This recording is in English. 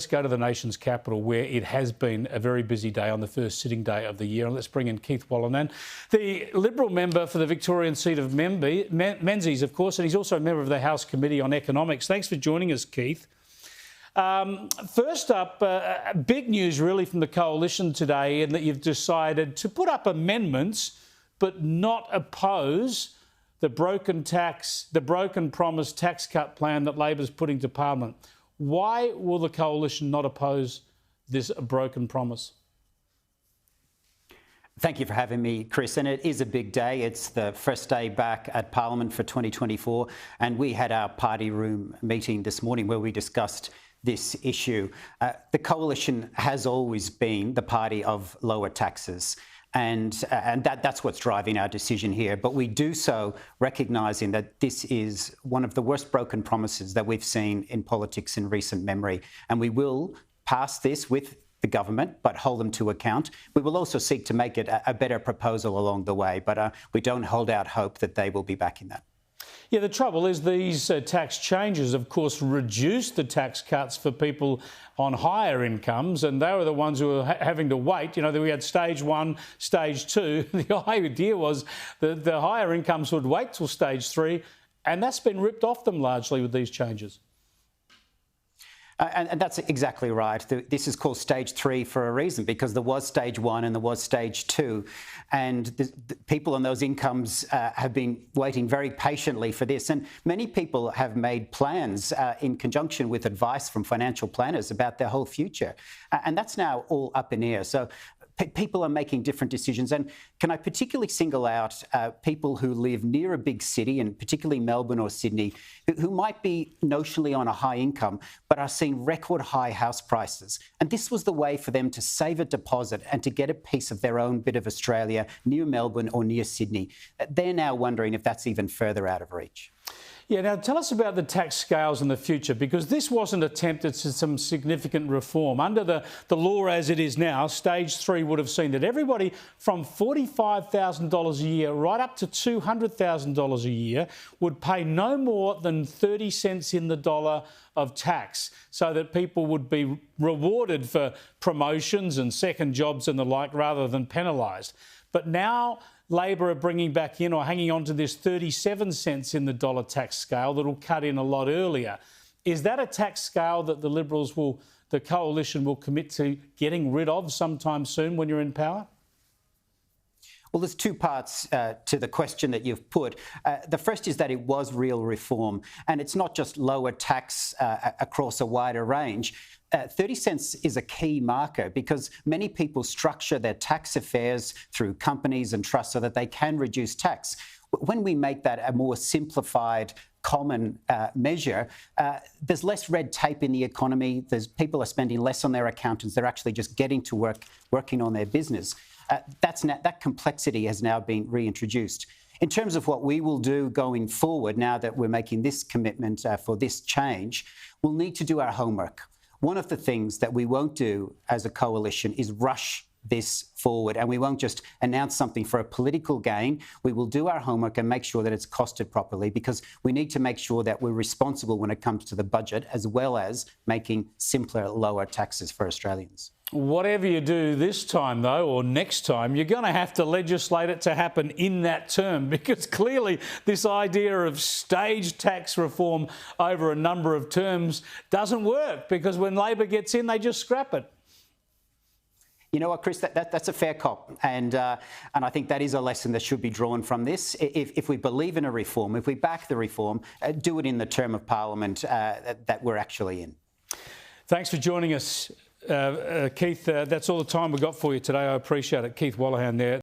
Let's go to the nation's capital, where it has been a very busy day on the first sitting day of the year. And let's bring in Keith Wolahan, the Liberal member for the Victorian seat of Menzies, of course, and he's also a member of the House Committee on Economics. Thanks for joining us, Keith. First up, big news really from the Coalition today, in that you've decided to put up amendments but not oppose the broken promise tax cut plan that Labor's putting to Parliament. Why will the Coalition not oppose this broken promise? Thank you for having me, Chris. And it is a big day. It's the first day back at Parliament for 2024. And we had our party room meeting this morning where we discussed this issue. The Coalition has always been the party of lower taxes. And that's what's driving our decision here. But we do so recognising that this is one of the worst broken promises that we've seen in politics in recent memory. And we will pass this with the government, but hold them to account. We will also seek to make it a better proposal along the way, but we don't hold out hope that they will be backing that. Yeah, the trouble is these tax changes, of course, reduce the tax cuts for people on higher incomes, and they were the ones who were having to wait. You know, we had stage one, stage two. The idea was that the higher incomes would wait till stage three, and that's been ripped off them largely with these changes. And that's exactly right. This is called stage three for a reason, because there was stage one and there was stage two. And the people on those incomes have been waiting very patiently for this. And many people have made plans in conjunction with advice from financial planners about their whole future. And that's now all up in air. So people are making different decisions. And can I particularly single out people who live near a big city, and particularly Melbourne or Sydney, who might be notionally on a high income, but are seeing record high house prices. And this was the way for them to save a deposit and to get a piece of their own bit of Australia near Melbourne or near Sydney. They're now wondering if that's even further out of reach. Yeah, now tell us about the tax scales in the future, because this wasn't attempted to some significant reform. Under the law as it is now, stage three would have seen that everybody from $45,000 a year right up to $200,000 a year would pay no more than 30 cents in the dollar of tax, so that people would be rewarded for promotions and second jobs and the like rather than penalised. But now Labor are bringing back in or hanging on to this 37 cents in the dollar tax scale that will cut in a lot earlier. Is that a tax scale that the Coalition will commit to getting rid of sometime soon when you're in power? Well, there's two parts to the question that you've put. The first is that it was real reform, and it's not just lower tax across a wider range. 30 cents is a key marker because many people structure their tax affairs through companies and trusts so that they can reduce tax. When we make that a more simplified, common measure, there's less red tape in the economy. People are spending less on their accountants. They're actually just getting to work, working on their business. That complexity has now been reintroduced. In terms of what we will do going forward, now that we're making this commitment for this change, we'll need to do our homework. One of the things that we won't do as a coalition is rush this forward, and we won't just announce something for a political gain. We will do our homework and make sure that it's costed properly, because we need to make sure that we're responsible when it comes to the budget, as well as making simpler, lower taxes for Australians. Whatever you do this time, though, or next time, you're going to have to legislate it to happen in that term, because clearly this idea of staged tax reform over a number of terms doesn't work, because when Labor gets in, they just scrap it. You know what, Chris, that's a fair cop. And I think that is a lesson that should be drawn from this. If we believe in a reform, if we back the reform, do it in the term of Parliament that we're actually in. Thanks for joining us, Keith. That's all the time we've got for you today. I appreciate it. Keith Wolahan there.